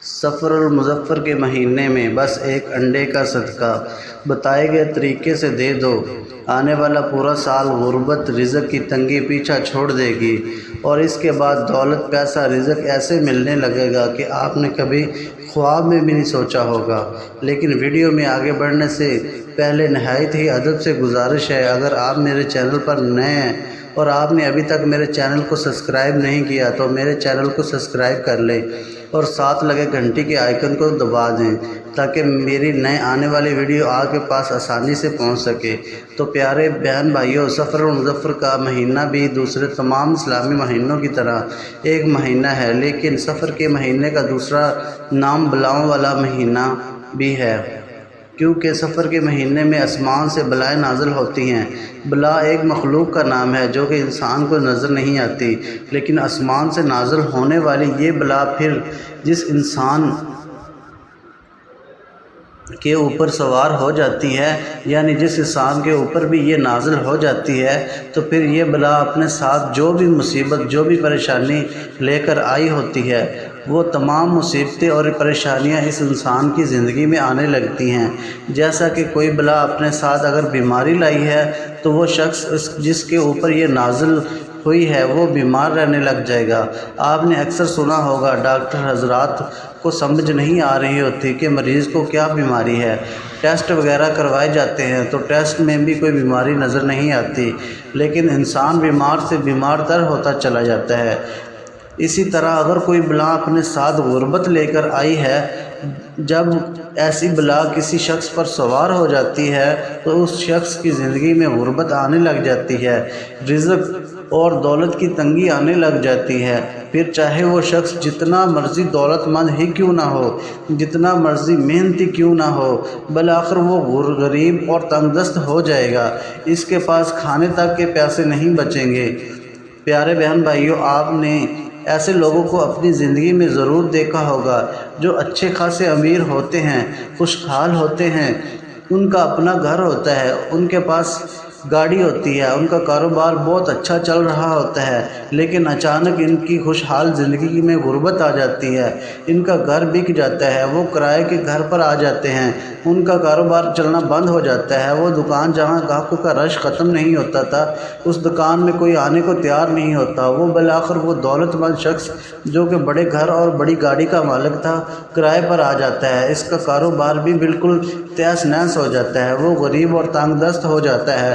سفر المظفر کے مہینے میں بس ایک انڈے کا صدقہ بتائے گئے طریقے سے دے دو، آنے والا پورا سال غربت رزق کی تنگی پیچھا چھوڑ دے گی، اور اس کے بعد دولت پیسہ رزق ایسے ملنے لگے گا کہ آپ نے کبھی خواب میں بھی نہیں سوچا ہوگا۔ لیکن ویڈیو میں آگے بڑھنے سے پہلے نہایت ہی ادب سے گزارش ہے، اگر آپ میرے چینل پر نئے ہیں اور آپ نے ابھی تک میرے چینل کو سبسکرائب نہیں کیا تو میرے چینل کو سبسکرائب کر لیں اور ساتھ لگے گھنٹی کے آئیکن کو دبا دیں تاکہ میری نئے آنے والی ویڈیو آپ کے پاس آسانی سے پہنچ سکے۔ تو پیارے بہن بھائیوں، سفر المظفر کا مہینہ بھی دوسرے تمام اسلامی مہینوں کی طرح ایک مہینہ ہے، لیکن سفر کے مہینے کا دوسرا نام بلاؤں والا مہینہ بھی ہے، کیونکہ سفر کے مہینے میں آسمان سے بلائیں نازل ہوتی ہیں۔ بلا ایک مخلوق کا نام ہے جو کہ انسان کو نظر نہیں آتی، لیکن آسمان سے نازل ہونے والی یہ بلا پھر جس انسان کے اوپر سوار ہو جاتی ہے، یعنی جس انسان کے اوپر بھی یہ نازل ہو جاتی ہے، تو پھر یہ بلا اپنے ساتھ جو بھی مصیبت جو بھی پریشانی لے کر آئی ہوتی ہے، وہ تمام مصیبتیں اور پریشانیاں اس انسان کی زندگی میں آنے لگتی ہیں۔ جیسا کہ کوئی بلا اپنے ساتھ اگر بیماری لائی ہے تو وہ شخص جس کے اوپر یہ نازل ہوئی ہے وہ بیمار رہنے لگ جائے گا۔ آپ نے اکثر سنا ہوگا ڈاکٹر حضرات کو سمجھ نہیں آ رہی ہوتی کہ مریض کو کیا بیماری ہے، ٹیسٹ وغیرہ کروائے جاتے ہیں تو ٹیسٹ میں بھی کوئی بیماری نظر نہیں آتی، لیکن انسان بیمار سے بیمار تر ہوتا چلا جاتا ہے۔ اسی طرح اگر کوئی بلا اپنے ساتھ غربت لے کر آئی ہے، جب ایسی بلا کسی شخص پر سوار ہو جاتی ہے تو اس شخص کی زندگی میں غربت آنے لگ جاتی ہے، رزق اور دولت کی تنگی آنے لگ جاتی ہے، پھر چاہے وہ شخص جتنا مرضی دولت مند ہی کیوں نہ ہو، جتنا مرضی محنتی کیوں نہ ہو، بالآخر وہ غریب اور تنگ دست ہو جائے گا، اس کے پاس کھانے تک کے پیسے نہیں بچیں گے۔ پیارے بہن بھائیوں، آپ نے ایسے لوگوں کو اپنی زندگی میں ضرور دیکھا ہوگا جو اچھے خاصے امیر ہوتے ہیں، خوشحال ہوتے ہیں، ان کا اپنا گھر ہوتا ہے، ان کے پاس گاڑی ہوتی ہے، ان کا کاروبار بہت اچھا چل رہا ہوتا ہے، لیکن اچانک ان کی خوشحال زندگی میں غربت آ جاتی ہے، ان کا گھر بک جاتا ہے، وہ کرائے کے گھر پر آ جاتے ہیں، ان کا کاروبار چلنا بند ہو جاتا ہے، وہ دکان جہاں گاہکوں کا رش ختم نہیں ہوتا تھا اس دکان میں کوئی آنے کو تیار نہیں ہوتا، وہ بالآخر وہ دولت مند شخص جو کہ بڑے گھر اور بڑی گاڑی کا مالک تھا کرائے پر آ جاتا ہے، اس کا کاروبار بھی بالکل تہس نہس ہو جاتا ہے، وہ غریب اور تنگ دست ہو جاتا ہے۔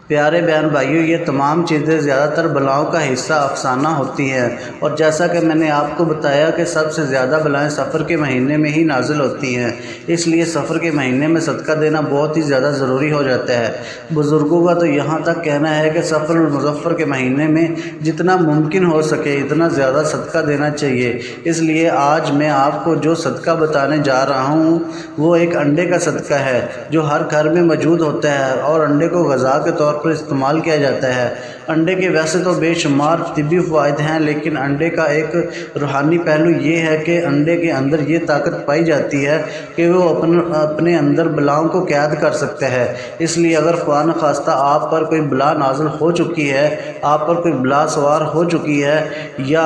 پیارے بہن بھائیوں، یہ تمام چیزیں زیادہ تر بلاؤں کا حصہ افسانہ ہوتی ہیں، اور جیسا کہ میں نے آپ کو بتایا کہ سب سے زیادہ بلائیں سفر کے مہینے میں ہی نازل ہوتی ہیں، اس لیے سفر کے مہینے میں صدقہ دینا بہت ہی زیادہ ضروری ہو جاتا ہے۔ بزرگوں کا تو یہاں تک کہنا ہے کہ سفر المظفر کے مہینے میں جتنا ممکن ہو سکے اتنا زیادہ صدقہ دینا چاہیے، اس لیے آج میں آپ کو جو صدقہ بتانے جا رہا ہوں وہ ایک انڈے کا صدقہ ہے جو ہر گھر میں موجود ہوتا ہے، اور انڈے کو غذا کے طور پر استعمال کیا جاتا ہے۔ انڈے کے ویسے تو بے شمار طبی فوائد ہیں، لیکن انڈے کا ایک روحانی پہلو یہ ہے کہ انڈے کے اندر یہ طاقت پائی جاتی ہے کہ وہ اپنے اندر بلاؤں کو قید کر سکتا ہے۔ اس لیے اگر خواہ نخواستہ آپ پر کوئی بلا نازل ہو چکی ہے، آپ پر کوئی بلا سوار ہو چکی ہے، یا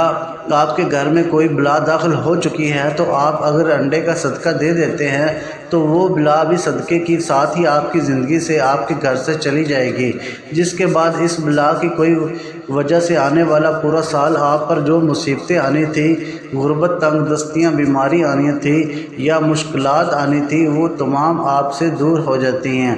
آپ کے گھر میں کوئی بلا داخل ہو چکی ہے، تو آپ اگر انڈے کا صدقہ دے دیتے ہیں تو وہ بلا بھی صدقے کی ساتھ ہی آپ کی زندگی سے آپ کے گھر سے چلی جائے گی، جس کے بعد اس بلا کی کوئی وجہ سے آنے والا پورا سال آپ پر جو مصیبتیں آنی تھیں، غربت، تنگ دستیاں، بیماری آنی تھی یا مشکلات آنی تھی، وہ تمام آپ سے دور ہو جاتی ہیں،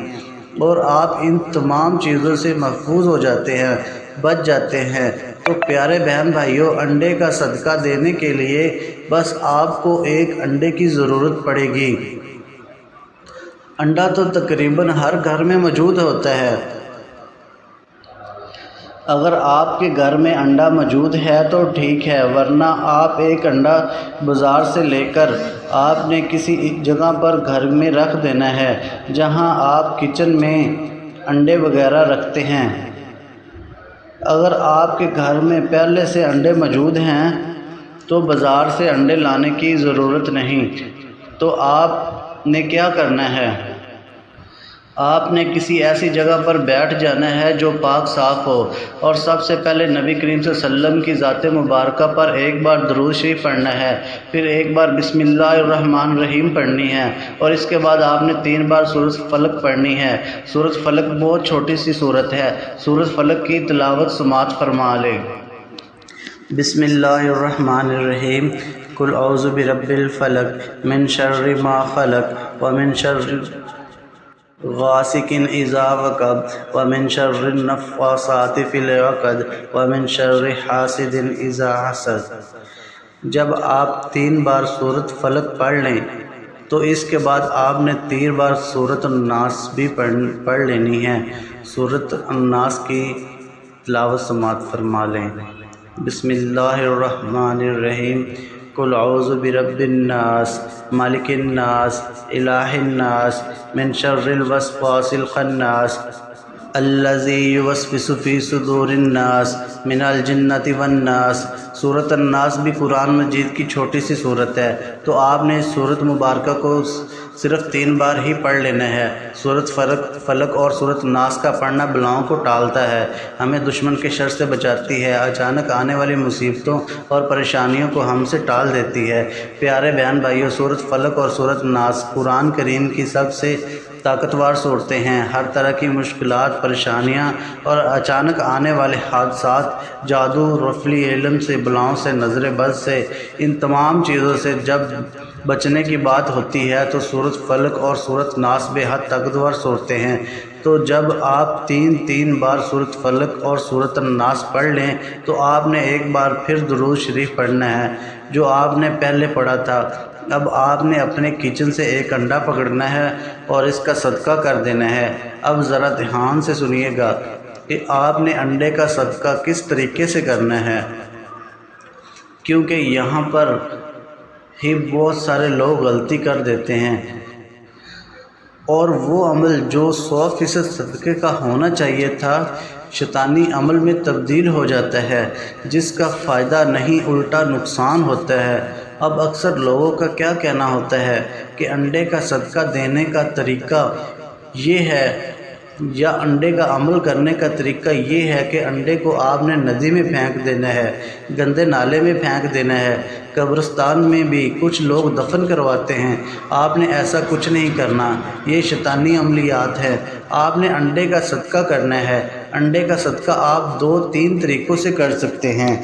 اور آپ ان تمام چیزوں سے محفوظ ہو جاتے ہیں، بچ جاتے ہیں۔ تو پیارے بہن بھائیوں، انڈے کا صدقہ دینے کے لیے بس آپ کو ایک انڈے کی ضرورت پڑے گی۔ انڈا تو تقریباً ہر گھر میں موجود ہوتا ہے، اگر آپ کے گھر میں انڈا موجود ہے تو ٹھیک ہے، ورنہ آپ ایک انڈا بازار سے لے کر آپ نے کسی جگہ پر گھر میں رکھ دینا ہے جہاں آپ کچن میں انڈے وغیرہ رکھتے ہیں۔ اگر آپ کے گھر میں پہلے سے انڈے موجود ہیں تو بازار سے انڈے لانے کی ضرورت نہیں، تو آپ نے کیا کرنا ہے، آپ نے کسی ایسی جگہ پر بیٹھ جانا ہے جو پاک صاف ہو، اور سب سے پہلے نبی کریم صلی اللہ علیہ وسلم کی ذات مبارکہ پر ایک بار درود شریف پڑھنا ہے، پھر ایک بار بسم اللہ الرحمن الرحیم پڑھنی ہے، اور اس کے بعد آپ نے 3 بار سورۃ فلق پڑھنی ہے۔ سورۃ فلق بہت چھوٹی سی سورت ہے، سورۃ فلق کی تلاوت سماعت فرما لیں۔ بسم اللہ الرحمن الرحیم، قل اعوذ برب الفلق من شر ما خلق ومن شر غاسق اذا وقب ومن شر النفاثات في العقد ومن شر حاسد اذا حسد۔ جب آپ 3 بار سورۃ فلق پڑھ لیں تو اس کے بعد آپ نے 3 بار سورۃ الناس بھی پڑھ لینی ہے۔ سورۃ الناس کی تلاوت سماعت فرما لیں۔ بسم اللہ الرحمن الرحیم، قل اعوذ برب الناس مالک الناس الہ الناس من شر الوسواس الخناس الذی یوسوس فی صدور الناس من الجنۃ والناس۔ سورۃ الناس بھی قرآن مجید کی چھوٹی سی صورت ہے، تو آپ نے اس سورۃ مبارکہ کو صرف 3 بار ہی پڑھ لینا ہے۔ سورۃ فلق اور سورۃ الناس کا پڑھنا بلاؤں کو ٹالتا ہے، ہمیں دشمن کے شر سے بچاتی ہے، اچانک آنے والی مصیبتوں اور پریشانیوں کو ہم سے ٹال دیتی ہے۔ پیارے بہن بھائیو، سورۃ فلق اور سورۃ الناس قرآن کریم کی سب سے طاقتور صورتیں ہیں۔ ہر طرح کی مشکلات، پریشانیاں اور اچانک آنے والے حادثات، جادو، رفلی علم سے، بلاؤں سے، نظر بد سے، ان تمام چیزوں سے جب بچنے کی بات ہوتی ہے تو سورۃ فلق اور سورۃ ناس بے حد طاقتور صورتیں ہیں۔ تو جب آپ 3 بار سورۃ فلق اور سورۃ الناس پڑھ لیں تو آپ نے ایک بار پھر درود شریف پڑھنا ہے جو آپ نے پہلے پڑھا تھا۔ اب آپ نے اپنے کچن سے ایک انڈا پکڑنا ہے اور اس کا صدقہ کر دینا ہے۔ اب ذرا دھیان سے سنیے گا کہ آپ نے انڈے کا صدقہ کس طریقے سے کرنا ہے، کیونکہ یہاں پر ہی بہت سارے لوگ غلطی کر دیتے ہیں، اور وہ عمل جو 100% صدقے کا ہونا چاہیے تھا شیطانی عمل میں تبدیل ہو جاتا ہے، جس کا فائدہ نہیں الٹا نقصان ہوتا ہے۔ اب اکثر لوگوں کا کیا کہنا ہوتا ہے کہ انڈے کا صدقہ دینے کا طریقہ یہ ہے، یا انڈے کا عمل کرنے کا طریقہ یہ ہے کہ انڈے کو آپ نے ندی میں پھینک دینا ہے، گندے نالے میں پھینک دینا ہے، قبرستان میں بھی کچھ لوگ دفن کرواتے ہیں۔ آپ نے ایسا کچھ نہیں کرنا، یہ شیطانی عملیات ہے۔ آپ نے انڈے کا صدقہ کرنا ہے۔ انڈے کا صدقہ آپ 2-3 طریقوں سے کر سکتے ہیں۔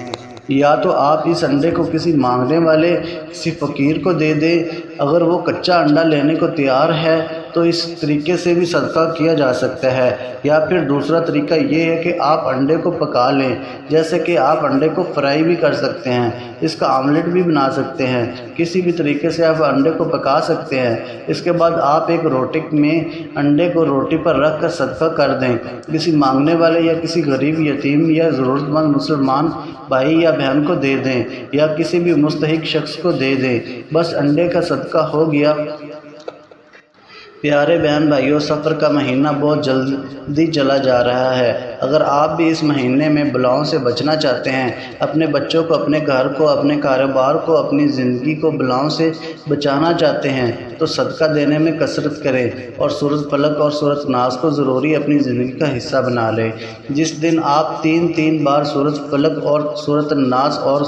یا تو آپ اس انڈے کو کسی مانگنے والے، کسی فقیر کو دے دیں، اگر وہ کچا انڈا لینے کو تیار ہے تو اس طریقے سے بھی صدقہ کیا جا سکتا ہے۔ یا پھر دوسرا طریقہ یہ ہے کہ آپ انڈے کو پکا لیں، جیسے کہ آپ انڈے کو فرائی بھی کر سکتے ہیں، اس کا آملیٹ بھی بنا سکتے ہیں، کسی بھی طریقے سے آپ انڈے کو پکا سکتے ہیں۔ اس کے بعد آپ ایک روٹی میں انڈے کو روٹی پر رکھ کر صدقہ کر دیں، کسی مانگنے والے یا کسی غریب، یتیم یا ضرورت مند مسلمان بھائی یا بہن کو دے دیں، یا کسی بھی مستحق شخص کو دے دیں، بس انڈے کا صدقہ ہو گیا۔ پیارے بہن بھائیوں، سفر کا مہینہ بہت جلدی چلا جا رہا ہے۔ اگر آپ بھی اس مہینے میں بلاؤں سے بچنا چاہتے ہیں، اپنے بچوں کو، اپنے گھر کو، اپنے کاروبار کو، اپنی زندگی کو بلاؤں سے بچانا چاہتے ہیں تو صدقہ دینے میں کثرت کریں، اور سورۃ فلق اور سورۃ ناس کو ضروری اپنی زندگی کا حصہ بنا لیں۔ جس دن آپ 3 بار سورۃ فلق اور سورۃ الناس اور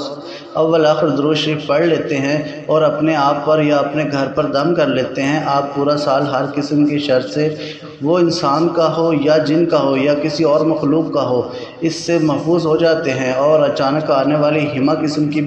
اول آخر درود شریف پڑھ لیتے ہیں اور اپنے آپ پر یا اپنے گھر پر دم کر لیتے ہیں، آپ پورا سال ہر قسم کی شر سے، وہ انسان کا ہو یا جن کا ہو یا کسی اور مخلوق کا ہو، اس سے محفوظ ہو جاتے ہیں، اور اچانک آنے والی ہما قسم کی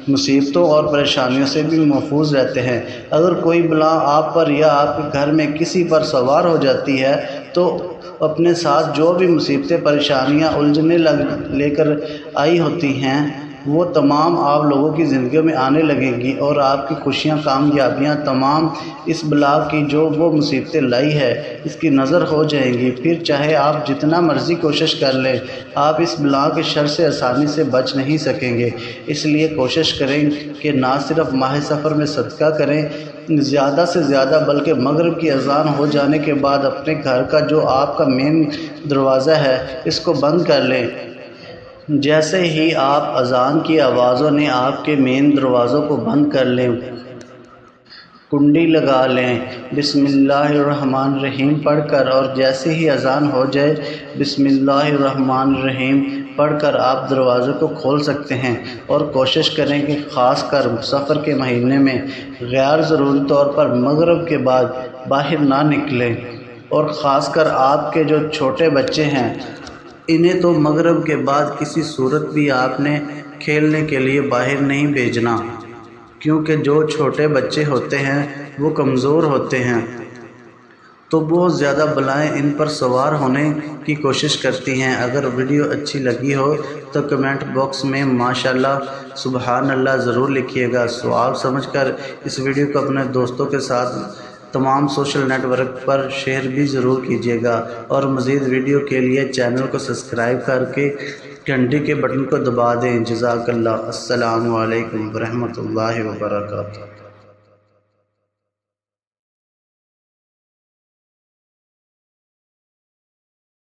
مصیبتوں اور پریشانیوں سے بھی محفوظ رہتے ہیں۔ اگر کوئی بلا آپ پر یا آپ کے گھر میں کسی پر سوار ہو جاتی ہے تو اپنے ساتھ جو بھی مصیبتیں، پریشانیاں، الجھنیں لے کر آئی ہوتی ہیں وہ تمام آپ لوگوں کی زندگیوں میں آنے لگیں گی، اور آپ کی خوشیاں، کامیابیاں تمام اس بلا کی جو وہ مصیبتیں لائی ہے اس کی نظر ہو جائیں گی۔ پھر چاہے آپ جتنا مرضی کوشش کر لیں، آپ اس بلا کے شر سے آسانی سے بچ نہیں سکیں گے۔ اس لیے کوشش کریں کہ نہ صرف ماہ سفر میں صدقہ کریں، زیادہ سے زیادہ بلکہ مغرب کی اذان ہو جانے کے بعد اپنے گھر کا جو آپ کا مین دروازہ ہے اس کو بند کر لیں۔ جیسے ہی آپ اذان کی آوازوں نے آپ کے مین دروازوں کو بند کر لیں، کنڈی لگا لیں۔ بسم اللہ الرحمن الرحیم پڑھ کر اور جیسے ہی اذان ہو جائے بسم اللہ الرحمن الرحیم پڑھ کر آپ دروازے کو کھول سکتے ہیں، اور کوشش کریں کہ خاص کر سفر کے مہینے میں غیر ضروری طور پر مغرب کے بعد باہر نہ نکلیں، اور خاص کر آپ کے جو چھوٹے بچے ہیں انہیں تو مغرب کے بعد کسی صورت بھی آپ نے کھیلنے کے لیے باہر نہیں بھیجنا، کیونکہ جو چھوٹے بچے ہوتے ہیں وہ کمزور ہوتے ہیں، تو بہت زیادہ بلائیں ان پر سوار ہونے کی کوشش کرتی ہیں۔ اگر ویڈیو اچھی لگی ہو تو کمنٹ باکس میں ماشاءاللہ سبحان اللہ ضرور لکھیے گا۔ سوال سمجھ کر اس ویڈیو کو اپنے دوستوں کے ساتھ تمام سوشل نیٹ ورک پر شیئر بھی ضرور کیجیے گا، اور مزید ویڈیو کے لیے چینل کو سبسکرائب کر کے گھنٹی کے بٹن کو دبا دیں۔ جزاک اللہ۔ السلام علیکم ورحمۃ اللہ وبرکاتہ۔